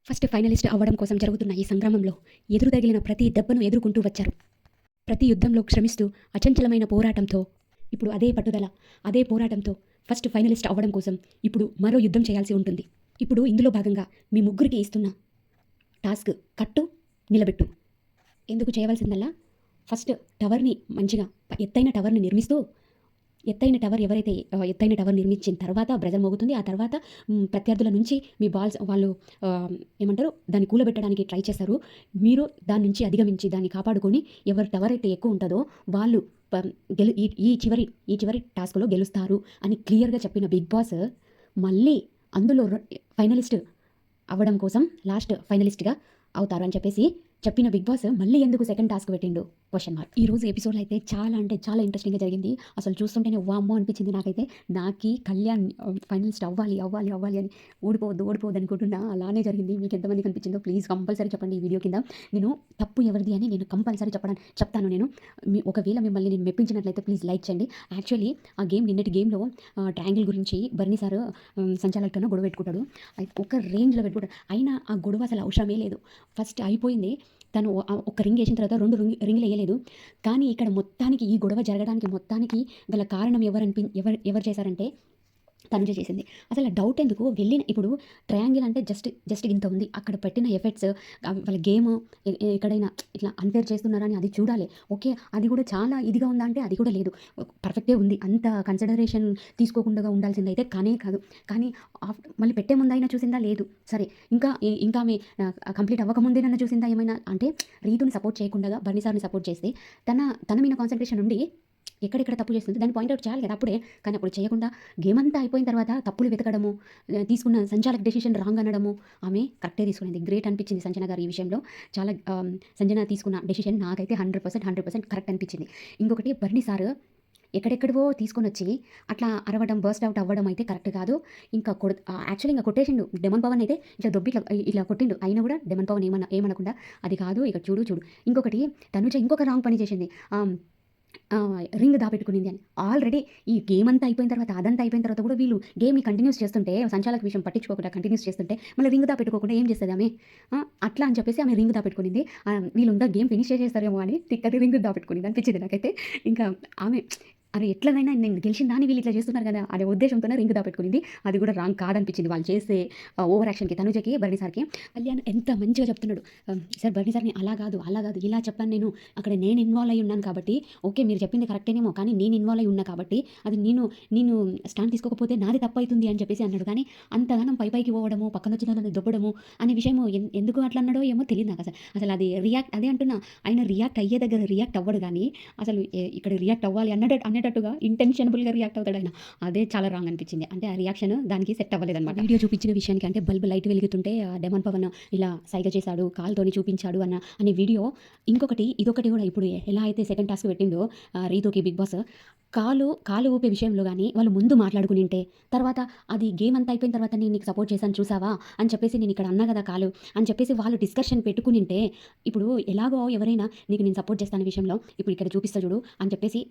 First finalist అవ్వడం కోసం జరుగుతున్న ఈ సంగ్రామంలో ఎదురు తగిలిన ప్రతి దెబ్బను ఎదుర్కొంటూ వచ్చారు. ప్రతి యుద్ధంలో శ్రమిస్తూ అచంచలమైన పోరాటంతో ఇప్పుడు అదే పట్టుదల, అదే పోరాటంతో ఫస్ట్ ఫైనలిస్ట్ అవ్వడం కోసం ఇప్పుడు మరో యుద్ధం చేయాల్సి ఉంటుంది. ఇప్పుడు ఇందులో భాగంగా మీ ముగ్గురికి ఇస్తున్న టాస్క్ కట్టు, నిలబెట్టు. ఎందుకు చేయవలసిందల్లా ఫస్ట్ టవర్ని మంచిగా ఎత్తైన టవర్ని నిర్మిస్తూ ఎత్తైన టవర్ ఎవరైతే ఎత్తైన టవర్ నిర్మించిన తర్వాత బ్రజర్ మోగుతుంది. ఆ తర్వాత ప్రత్యర్థుల నుంచి మీ బాల్స్ వాళ్ళు ఏమంటారు దాన్ని కూలబెట్టడానికి ట్రై చేస్తారు. మీరు దాని నుంచి అధిగమించి దాన్ని కాపాడుకొని ఎవరి టవర్ అయితే ఎక్కువ ఉంటుందో వాళ్ళు ఈ చివరి టాస్క్లో గెలుస్తారు అని క్లియర్గా చెప్పిన బిగ్ బాస్ మళ్ళీ అందులో ఫైనలిస్ట్ అవ్వడం కోసం లాస్ట్ ఫైనలిస్ట్గా అవుతారు అని చెప్పేసి చెప్పిన బిగ్ బాస్ మళ్ళీ ఎందుకు సెకండ్ టాస్క్ పెట్టిండు క్వశ్చన్ మార్క్. ఈ రోజు ఎపిసోడ్లో అయితే చాలా అంటే చాలా ఇంట్రెస్టింగ్గా జరిగింది. అసలు చూస్తుంటేనే వామ్మో అనిపించింది నాకైతే. నాకి కళ్యాణ్ ఫైనలిస్ట్ అవ్వాలి అవ్వాలి అవ్వాలి అని ఓడిపోవద్దు అనుకుంటున్నా. అలానే జరిగింది. మీకు ఎంతమంది కనిపించిందో ప్లీజ్ కంపల్సరీ చెప్పండి ఈ వీడియో కింద. నేను తప్పు ఎవరిది అని నేను కంపల్సరీ చెప్తాను. నేను ఒకవేళ మిమ్మల్ని నేను మెప్పించినట్లయితే ప్లీజ్ లైక్ చేయండి. యాక్చువల్లీ ఆ నిన్నటి గేమ్లో ట్రయాంగిల్ గురించి బర్నీ సార్ సంచాలకులతో గొడవ పెట్టుకుంటాడు. ఒక రేంజ్లో పెట్టుకుంటాడు. అయినా ఆ గొడవ అసలు అవసరమే లేదు. ఫస్ట్ అయిపోయింది. తను ఒక రింగ్ వేసిన తర్వాత 2 రింగులు వేయలేదు. కానీ ఇక్కడ మొత్తానికి ఈ గొడవ జరగడానికి మొత్తానికి గల కారణం ఎవరు చేశారంటే తనుజ చేసింది. అసలు డౌట్ ఎందుకు వెళ్ళిన ఇప్పుడు ట్రయాంగిల్ అంటే జస్ట్ ఇంత ఉంది. అక్కడ పెట్టిన ఎఫెక్ట్స్ వాళ్ళ గేమ్ ఎక్కడైనా ఇట్లా అన్ఫేర్ చేస్తున్నారని అది చూడాలి. ఓకే, అది కూడా చాలా ఇదిగా ఉందా అంటే అది కూడా లేదు, పర్ఫెక్టే ఉంది. అంత కన్సిడరేషన్ తీసుకోకుండా ఉండాల్సింది అయితే కానే కాదు. కానీ మళ్ళీ పెట్టే ముందైనా చూసిందా? లేదు. సరే, ఇంకా ఆమె కంప్లీట్ అవ్వకముందేనన్నా చూసిందా ఏమైనా అంటే రీతుని సపోర్ట్ చేయకుండా బర్నీ సార్ని సపోర్ట్ చేస్తే తన మీద కాన్సన్ట్రేషన్ ఉండి ఎక్కడెక్కడ తప్పు చేస్తుంది దాన్ని పాయింట్అవుట్ చేయాలి కదా అప్పుడే. కానీ అప్పుడు చేయకుండా గేమ్ అంతా అయిపోయిన తర్వాత తప్పులు వెతకడము, తీసుకున్న సంచాలక డెసిషన్ రాంగ్ అనడము. ఆమె కరెక్టే తీసుకునేది. గ్రేట్ అనిపించింది సంజన గారు ఈ విషయంలో. చాలా సంజన తీసుకున్న డెసిషన్ నాకైతే 100% కరెక్ట్ అనిపించింది. ఇంకొకటి బర్నీ సార్ ఎక్కడెక్కడివో తీసుకొని వచ్చి అట్లా అరవడం, బర్స్ట్ అవుట్ అవ్వడం అయితే కరెక్ట్ కాదు. యాక్చువల్లీ ఇంకా కొట్టేసిండు. డెమన్ పవన్ అయితే ఇట్లా దొబ్బి ఇలా కొట్టిండు. అయినా కూడా డెమన్ పవన్ ఏమనకుండా అది కాదు ఇక చూడు. ఇంకొకటి తనుజ ఇంకొక రాంగ్ పని చేసింది. రింగ్ దాపెట్టుకునింది అని. ఆల్రెడీ ఈ గేమ్ అంతా అయిపోయిన తర్వాత అదంతా అయిపోయిన తర్వాత కూడా వీళ్ళు గేమ్ని కంటిన్యూస్ చేస్తుంటే సంచాలక విషయం పట్టించుకోకుండా కంటిన్యూస్ చేస్తుంటే మళ్ళీ రింగ్ దాపెట్టుకోకుండా ఏం చేస్తుంది ఆమె? అట్లా అని చెప్పేసి ఆమె రింగ్ దాపెట్టుకునింది. వీళ్ళుందా గేమ్ ఫినిష్ చేసేస్తారేమో అని తిక్కటి రింగ్ దాపెట్టుకునింది అనిపించింది నాకైతే. ఇంకా ఆమె అరే ఎట్లనైనా నేను గెలిచిందా అని వీళ్ళు ఇట్లా చేస్తున్నారు కదా అనే ఉద్దేశంతోనే రింగ్ దాపెట్టుకునింది. అది కూడా రాంగ్ కాదనిపించింది వాళ్ళు చేసే ఓవర్ యాక్షన్కి, తనుజకి, బర్నీ సార్కి. కళ్యాణ్ ఎంత మంచిగా చెప్తున్నాడు. సార్ బర్నీ సార్ని అలా కాదు ఇలా చెప్పాను నేను, అక్కడ నేను ఇన్వాల్వ్ అయ్యి ఉన్నాను కాబట్టి ఓకే మీరు చెప్పింది కరెక్టేనేమో, కానీ నేను ఇన్వాల్వ్ అయ్యి ఉన్నా కాబట్టి అది నేను స్టాండ్ తీసుకోకపోతే నాది తప్పు అవుతుంది అని చెప్పేసి అన్నాడు. కానీ అంతగానం పైకి పోవడము, పక్కన వచ్చిన వాళ్ళని దొబ్బడము అనే విషయం ఎందుకు అట్లా అన్నాడో ఏమో తెలియదు నాకు. అసలు అది అదే అంటున్నా, ఆయన రియాక్ట్ అయ్యే దగ్గర రియాక్ట్ అవ్వడు. కానీ అసలు ఇక్కడ రియాక్ట్ అవ్వాలి అనేటట్టుగా ఇంటెన్షనబుల్గా రియాక్ట్ అవుతాడు ఆయన. అదే చాలా రాంగ్ అనిపించింది. అంటే ఆ రియాక్షన్ దానికి సెట్ అవ్వలేదు అనమాట. వీడియో చూపించిన విషయానికి అంటే బల్బ్ లైట్ వెలుగుతుంటే డెమన్ పవన్ ఇలా సైగ చేశాడు, కాల్తోని చూపించాడు అనే వీడియో. ఇదొకటి కూడా ఇప్పుడు ఎలా అయితే సెకండ్ టాస్క్ పెట్టిండో రీతుకి బిగ్ బాస్ కాలు ఊపే విషయంలో కానీ వాళ్ళు ముందు మాట్లాడుకుని ఉంటే తర్వాత అది గేమ్ అంతా అయిపోయిన తర్వాత నేను నీకు సపోర్ట్ చేశాను చూసావా అని చెప్పేసి నేను ఇక్కడ అన్నా కదా కాలు అని చెప్పేసి వాళ్ళు డిస్కషన్ పెట్టుకుని ఉంటే ఇప్పుడు ఎలాగో ఎవరైనా నీకు నేను సపోర్ట్ చేస్తాను విషయంలో ఇప్పుడు ఇక్కడ చూపిస్తా చూడు అని చెప్పేసి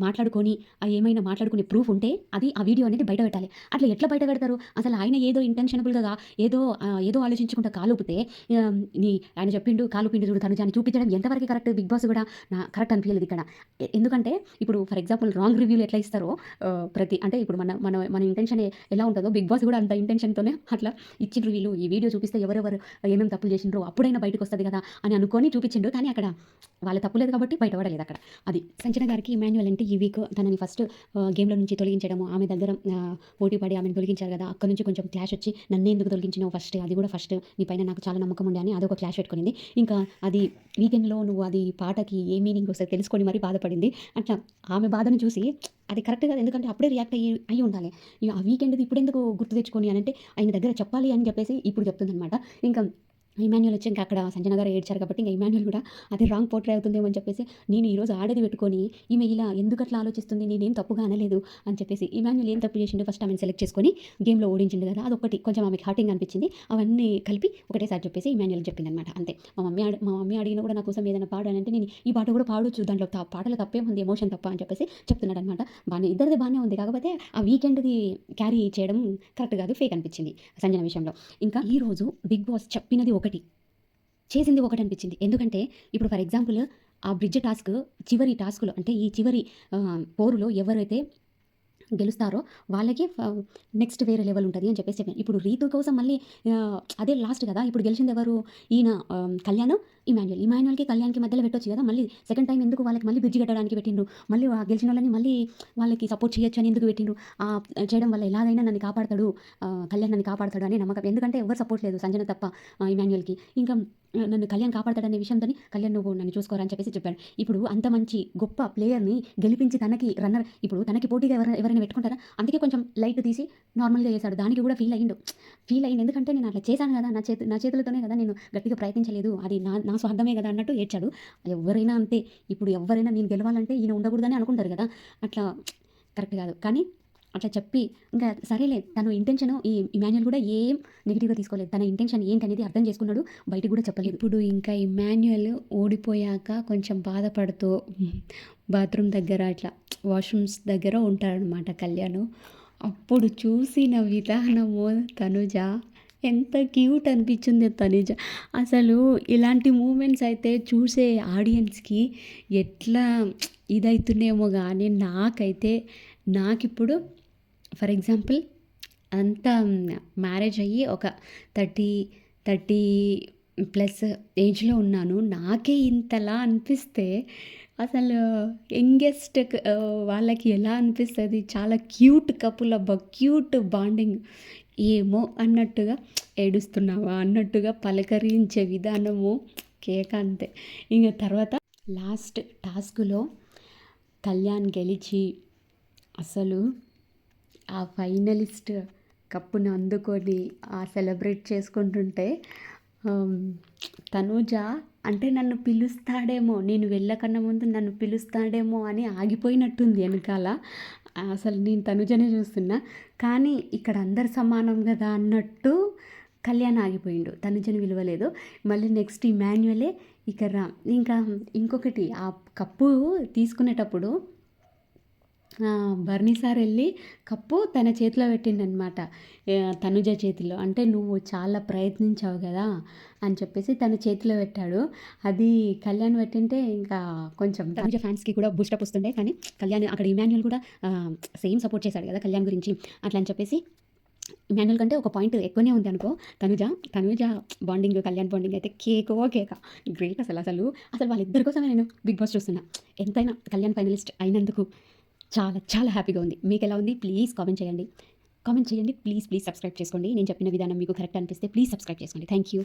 మాట్లాడుకొని ఏమైనా మాట్లాడుకునే ప్రూఫ్ ఉంటే అది ఆ వీడియో అనేది బయట పెట్టాలి. అట్లా ఎట్లా బయట పెడతారు? అసలు ఆయన ఏదో ఇంటెన్షనబుల్గా ఏదో ఆలోచించుకుంటా కాలు ఊపితే ఆయన చెప్పిండు కాలు పిండి చూడు తను అని చూపించడం ఎంతవరకు కరెక్ట్? బిగ్ బాస్ కూడా కరెక్ట్ అనిపించలేదు ఇక్కడ. ఎందుకంటే ఇప్పుడు ఫర్ ఎగ్జాంపుల్ రాంగ్ రివ్యూలు ఎట్లా ఇస్తారో అంటే ఇప్పుడు మన ఇంటెన్షన్ ఎలా ఉంటుందో బిగ్ బాస్ కూడా అంత ఇంటెన్షన్తోనే అట్లా ఇచ్చిన రివ్యూలు. ఈ వీడియో చూపిస్తే ఎవరెవరు ఏమేమి తప్పులు చేసిండ్రో అప్పుడైనా బయటకు వస్తుంది కదా అని అనుకొని చూపించిండు. కానీ అక్కడ వాళ్ళ తప్పులేదు కాబట్టి బయటపడలేదు అక్కడ. అది సంజన గారికి ఇమాన్యుయల్ అంటే ఈ వీక్ తనని ఫస్ట్ గేమ్లో నుంచి తొలగించడము, ఆమె దగ్గర పోటీ పడి ఆమెను తొలగించారు కదా, అక్కడ నుంచి కొంచెం క్లాష్ వచ్చి నన్ను ఎందుకు తొలగించినావు అది కూడా ఫస్ట్ నీ పైన నాకు చాలా నమ్మకం ఉండే అని అదొక క్లాష్ పెట్టుకునింది. ఇంకా అది వీకెండ్లో నువ్వు అది పాటకి ఏ మీనింగ్ వస్తే తెలుసుకొని మరీ బాధపడింది. అట్లా ఆమె బాధను చూసి అది కరెక్ట్ కాదు. ఎందుకంటే అప్పుడే రియాక్ట్ అయ్యి ఉండాలి. ఆ వీకెండ్ది ఇప్పుడు ఎందుకు గుర్తు తెచ్చుకొని అని అంటే ఆయన దగ్గర చెప్పాలి అని చెప్పేసి ఇప్పుడు చెప్తుందనమాట. ఇంకా ఇమాన్యుల్ వచ్చి ఇంకా అక్కడ సంజన గారు ఏడ్చారు కాబట్టి ఇంకా ఇమాన్యుల్ కూడా అది రాంగ్ పోర్ట్రే అవుతుందేమో అని చెప్పేసి నేను ఈరోజు ఆడది పెట్టుకొని ఈమె ఇలా ఎందుకు అట్లా ఆలోచిస్తుంది, నేనేం తప్పుగా అనలేదు అని చెప్పేసి ఇమాన్యుల్ ఏం తప్పు చేసిండు ఫస్ట్ ఆమెను సెలెక్ట్ చేసుకొని గేమ్లో ఓడించిండు కదా, అదొకటి కొంచెం ఆమెకి హార్టింగ్ అనిపించింది. అవన్నీ కలిపి ఒకటేసారి చెప్పేసి ఇమాన్యుల్ చెప్పింది అనమాట. అంతే. మా మమ్మీ అడిగినా కూడా నా కోసం ఏదైనా పాడు అని అంటే నేను ఈ పాట కూడా పాడొచ్చు, దాంట్లో పాటలో తప్పే ఉంది, ఎమోషన్ తప్ప అని చెప్పేసి చెప్తున్నాడు అనమాట. బాగానే ఇద్దరిది బాగానే ఉంది, కాకపోతే ఆ వీకెండ్ది క్యారీ చేయడం కరెక్ట్ కాదు, ఫేక్ అనిపించింది సంజన విషయంలో. ఇంకా ఈరోజు బిగ్ బాస్ చెప్పినది ఒకటి, చేసింది ఒకటి అనిపించింది. ఎందుకంటే ఇప్పుడు ఫర్ ఎగ్జాంపుల్ ఆ బ్రిడ్జ్ టాస్క్ చివరి టాస్క్లో అంటే ఈ చివరి పోరులో ఎవరైతే గెలుస్తారో వాళ్ళకి నెక్స్ట్ వేరే లెవెల్ ఉంటుంది అని చెప్పేసి చెప్పాను. ఇప్పుడు రీతు కోసం మళ్ళీ అదే లాస్ట్ కదా, ఇప్పుడు గెలిచింది ఎవరు, ఈయన కళ్యాణ్ ఇమాన్యుల్కి కళ్యాణ్కి మధ్యలో పెట్టొచ్చు కదా, మళ్ళీ సెకండ్ టైం ఎందుకు వాళ్ళకి మళ్ళీ బ్రిడ్జ్ కట్టడానికి పెట్టిండ్రు, మళ్ళీ గెలిచిన వాళ్ళని మళ్ళీ వాళ్ళకి సపోర్ట్ చేయొచ్చు అని ఎందుకు పెట్టిండ్రు, చేయడం వల్ల ఎలాగైనా నన్ను కాపాడతాడు, కళ్యాణ్ నన్ను కాపాడతాడు అని నమ్మకం. ఎందుకంటే ఎవరు సపోర్ట్ లేదు సంజన తప్ప ఇమాన్యుల్కి. ఇంకా నన్ను కళ్యాణ్ కాపాడతాడనే విషయంతో కళ్యాణ్ నువ్వు నన్ను చూసుకోరా అని చెప్పేసి చెప్పాడు. ఇప్పుడు అంత మంచి గొప్ప ప్లేయర్ని గెలిపించి తనకి రన్నర్, ఇప్పుడు తనకి పోటీగా ఎవరైనా పెట్టుకుంటారా, అందుకే కొంచెం లైట్ తీసి నార్మల్గా చేశాడు. దానికి కూడా ఫీల్ అయ్యిండు. ఎందుకంటే నేను అట్లా చేశాను కదా, నా చేతులతోనే కదా, నేను గట్టిగా ప్రయత్నించలేదు, అది నా స్వార్థమే కదా అన్నట్టు ఏడ్చాడు. ఎవరైనా అంతే, ఇప్పుడు ఎవరైనా నేను గెలవాలంటే ఈయన ఉండకూడదని అనుకుంటారు కదా, అట్లా కరెక్ట్ కాదు. కానీ అట్లా చెప్పి ఇంకా సరేలే, తను ఇంటెన్షన్ ఈ ఇమాన్యుల్ కూడా ఏం నెగిటివ్గా తీసుకోలేదు, తన ఇంటెన్షన్ ఏంటి అనేది అర్థం చేసుకున్నాడు, బయటకు కూడా చెప్పలేదు. ఇప్పుడు ఇంకా ఇమాన్యుల్ ఓడిపోయాక కొంచెం బాధపడుతూ బాత్రూమ్ దగ్గర ఇట్లా వాష్రూమ్స్ దగ్గర ఉంటాడనమాట కళ్యాణ్. అప్పుడు చూసిన విధానము తనుజ ఎంత క్యూట్ అనిపించింది తనుజ. అసలు ఇలాంటి మూమెంట్స్ అయితే చూసే ఆడియన్స్కి ఎట్లా ఇదవుతున్నాయేమో కానీ నాకిప్పుడు ఫర్ ఎగ్జాంపుల్ అంతా మ్యారేజ్ అయ్యి ఒక 30 ప్లస్ ఏజ్లో ఉన్నాను, నాకే ఇంతలా అనిపిస్తే అసలు యంగెస్ట్ వాళ్ళకి ఎలా అనిపిస్తుంది, చాలా క్యూట్ కపుల్ అబ్బా, క్యూట్ బాండింగ్, ఏమో అన్నట్టుగా ఏడుస్తున్నావా అన్నట్టుగా పలకరించే విధానము కేక అంతే. ఇంకా తర్వాత లాస్ట్ టాస్క్లో కళ్యాణ్ గెలిచి అసలు ఆ ఫైనలిస్ట్ కప్పును అందుకొని సెలబ్రేట్ చేసుకుంటుంటే తనూజ అంటే నన్ను పిలుస్తాడేమో, నేను వెళ్ళకన్నా ముందు నన్ను పిలుస్తాడేమో అని ఆగిపోయినట్టుంది వెనకాల. అసలు నేను తనుజనే చూస్తున్నా, కానీ ఇక్కడ అందరు సమానం కదా అన్నట్టు కళ్యాణ్ ఆగిపోయిండు, తనుజని విలువలేదు. మళ్ళీ నెక్స్ట్ ఇమాన్యులే ఇంకా ఇంకొకటి, ఆ కప్పు తీసుకునేటప్పుడు బర్నీ సార్ వెళ్ళి కప్పు తన చేతిలో పెట్టిండనమాట, తనుజ చేతిలో. అంటే నువ్వు చాలా ప్రయత్నించావు కదా అని చెప్పేసి తన చేతిలో పెట్టాడు. అది కళ్యాణ్ పెట్టింటే ఇంకా కొంచెం తనుజ ఫ్యాన్స్కి కూడా బూస్టప్ వస్తుండే, కానీ కళ్యాణ్ అక్కడ ఇమాన్యుల్ కూడా సేమ్ సపోర్ట్ చేశాడు కదా కళ్యాణ్ గురించి, అట్లా అని చెప్పేసి ఇమాన్యుల్ కంటే ఒక పాయింట్ ఎక్కువనే ఉంది అనుకో. తనుజ బాండింగ్, కళ్యాణ్ బాండింగ్ అయితే కేక గ్రేట్. అసలు వాళ్ళిద్దరి కోసమే నేను బిగ్ బాస్ చూస్తున్నా. ఎంతైనా కళ్యాణ్ ఫైనలిస్ట్ అయినందుకు చాలా చాలా హ్యాపీగా ఉంది. మీకు ఎలా ఉంది ప్లీజ్ కామెంట్ చేయండి. ప్లీజ్ సబ్స్క్రైబ్ చేసుకోండి. నేను చెప్పిన విధానం మీకు కరెక్ట్ అనిపిస్తే ప్లీజ్ సబ్స్క్రైబ్ చేసుకోండి. Thank you.